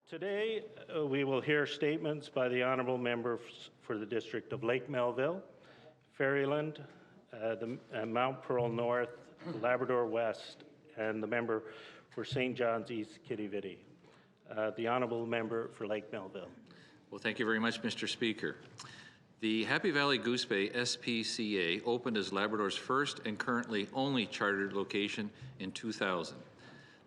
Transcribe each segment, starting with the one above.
Today, we will hear statements by the honourable members for the District of Lake Melville, Ferryland, Mount Pearl North, Labrador West, and the member for St. John's East, Quidi, Vidi. The honourable member for Lake Melville. Well, thank you very much, Mr. Speaker. The Happy Valley Goose Bay SPCA opened as Labrador's first and currently only chartered location in 2000.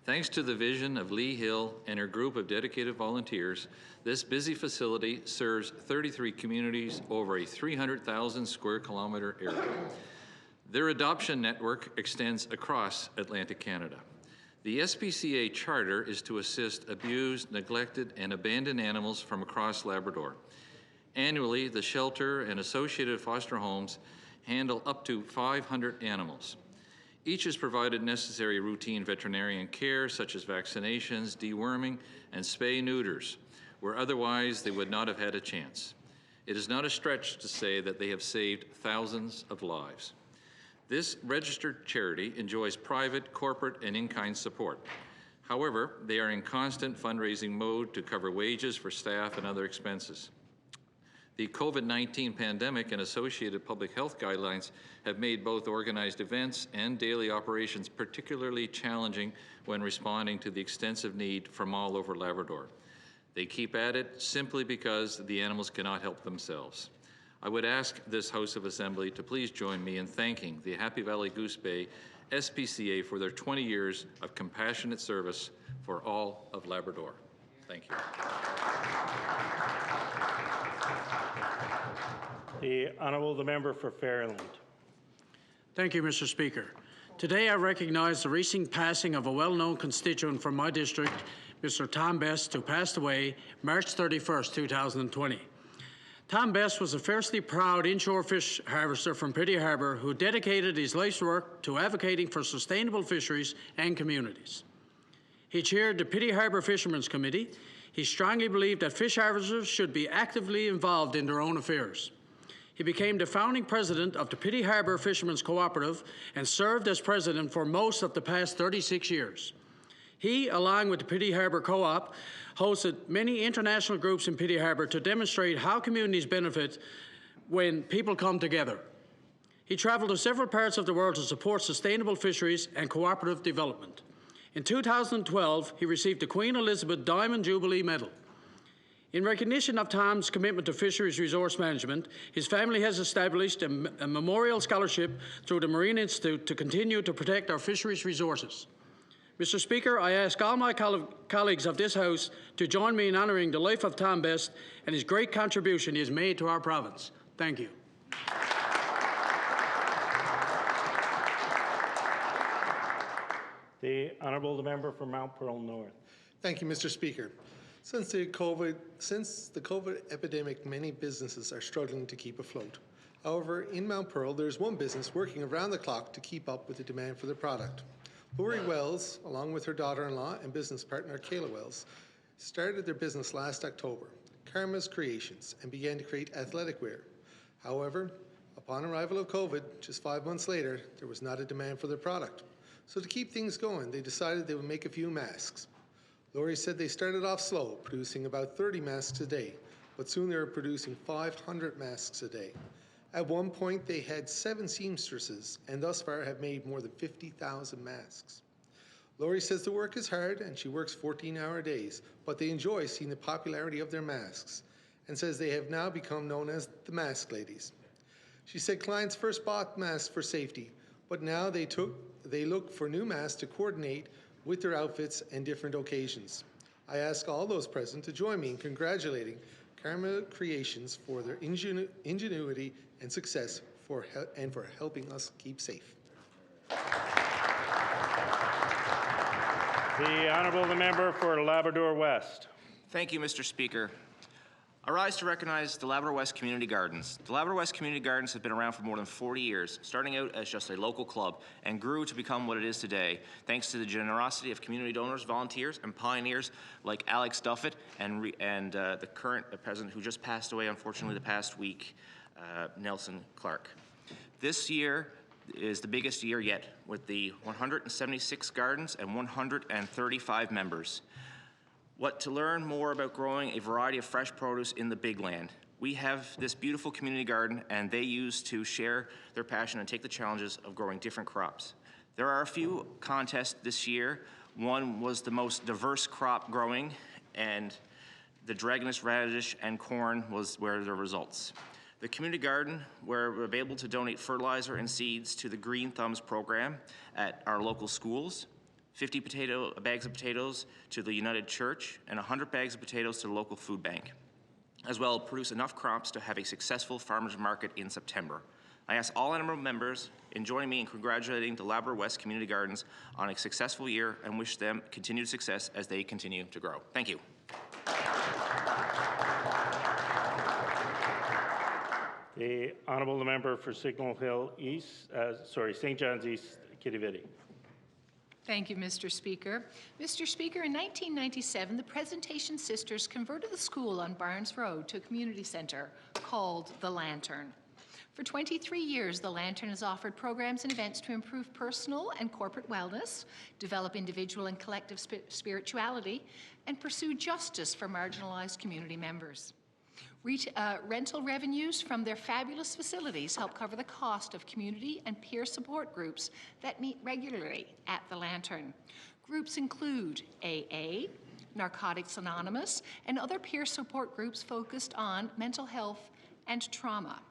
Thanks to the vision of Lee Hill and her group of dedicated volunteers, this busy facility serves 33 communities over a 300,000 square kilometre area. Their adoption network extends across Atlantic Canada. The SPCA charter is to assist abused, neglected, and abandoned animals from across Labrador. Annually, the shelter and associated foster homes handle up to 500 animals. Each has provided necessary routine veterinarian care, such as vaccinations, deworming, and spay-neuters, where otherwise they would not have had a chance. It is not a stretch to say that they have saved thousands of lives. This registered charity enjoys private, corporate, and in-kind support. However, they are in constant fundraising mode to cover wages for staff and other expenses. The COVID-19 pandemic and associated public health guidelines have made both organized events and daily operations particularly challenging when responding to the extensive need from all over Labrador. They keep at it simply because the animals cannot help themselves. I would ask this House of Assembly to please join me in thanking the Happy Valley Goose Bay SPCA for their 20 years of compassionate service for all of Labrador. Thank you. The honourable member for Ferryland. Thank you, Mr. Speaker. Today I recognise the recent passing of a well-known constituent from my district, Mr. Tom Best, who passed away March 31st, 2020. Tom Best was a fiercely proud inshore fish harvester from Quidi Harbour who dedicated his life's work to advocating for sustainable fisheries and communities. He chaired the Quidi Harbour Fishermen's Committee. He strongly believed that fish harvesters should be actively involved in their own affairs. He became the founding president of the Quidi Harbour Fishermen's Cooperative and served as president for most of the past 36 years. He, along with the Quidi Harbour Co-op, hosted many international groups in Quidi Harbour to demonstrate how communities benefit when people come together. He travelled to several parts of the world to support sustainable fisheries and cooperative development. In 2012, he received the Queen Elizabeth Diamond Jubilee Medal. In recognition of Tom's commitment to fisheries resource management, his family has established a memorial scholarship through the Marine Institute to continue to protect our fisheries resources. Mr. Speaker, I ask all my colleagues of this House to join me in honouring the life of Tom Best and his great contribution he has made to our province. Thank you. The honourable member for Mount Pearl North. Thank you, Mr. Speaker. Since the COVID epidemic, many businesses are struggling to keep afloat. However, in Mount Pearl, there is one business working around the clock to keep up with the demand for their product. Lori Wells, along with her daughter-in-law and business partner Kayla Wells, started their business last October, Karma's Creations, and began to create athletic wear. However, upon arrival of COVID, just 5 months later, there was not a demand for their product. So to keep things going, they decided they would make a few masks. Lori said they started off slow, producing about 30 masks a day, but soon they were producing 500 masks a day. At one point, they had 7 seamstresses, and thus far have made more than 50,000 masks. Lori says the work is hard, and she works 14-hour days, but they enjoy seeing the popularity of their masks, and says they have now become known as the Mask Ladies. She said clients first bought masks for safety, but now they look for new masks to coordinate with their outfits and different occasions. I ask all those present to join me in congratulating Karma Creations for their ingenuity and success for helping us keep safe. The honourable member for Labrador West. Thank you, Mr. Speaker. I rise to recognize the Labrador West Community Gardens. The Labrador West Community Gardens have been around for more than 40 years, starting out as just a local club and grew to become what it is today, thanks to the generosity of community donors, volunteers, and pioneers like Alex Duffett and the current president who just passed away, unfortunately, the past week, Nelson Clark. This year is the biggest year yet, with the 176 gardens and 135 members. To learn more about growing a variety of fresh produce in the big land. We have this beautiful community garden, and they use to share their passion and take the challenges of growing different crops. There are a few contests this year. One was the most diverse crop growing, and the dragonus radish and corn were the results. The community garden, where we're able to donate fertilizer and seeds to the Green Thumbs program at our local schools, 50 bags of potatoes to the United Church, and 100 bags of potatoes to the local food bank. As well, produce enough crops to have a successful farmers market in September. I ask all honorable members in joining me in congratulating the Labrador West Community Gardens on a successful year and wish them continued success as they continue to grow. Thank you. The honourable member for Signal Hill East, St. John's East, Quidi, Vidi. Thank you, Mr. Speaker. Mr. Speaker, in 1997, the Presentation Sisters converted the school on Barnes Road to a community centre called The Lantern. For 23 years, The Lantern has offered programs and events to improve personal and corporate wellness, develop individual and collective spirituality, and pursue justice for marginalized community members. Rental revenues from their fabulous facilities help cover the cost of community and peer support groups that meet regularly at The Lantern. Groups include AA, Narcotics Anonymous, and other peer support groups focused on mental health and trauma.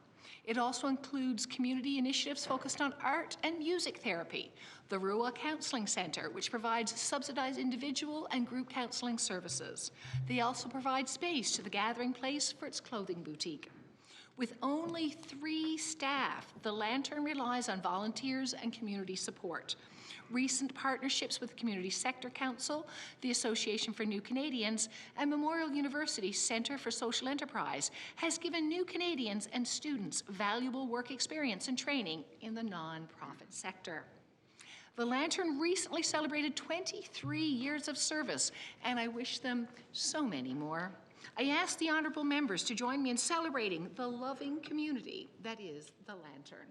It also includes community initiatives focused on art and music therapy, the Rua Counselling Centre, which provides subsidized individual and group counselling services. They also provide space to the Gathering Place for its clothing boutique. With only 3 staff, The Lantern relies on volunteers and community support. Recent partnerships with the Community Sector Council, the Association for New Canadians, and Memorial University Centre for Social Enterprise has given new Canadians and students valuable work experience and training in the non-profit sector. The Lantern recently celebrated 23 years of service, and I wish them so many more. I ask the honourable members to join me in celebrating the loving community that is The Lantern.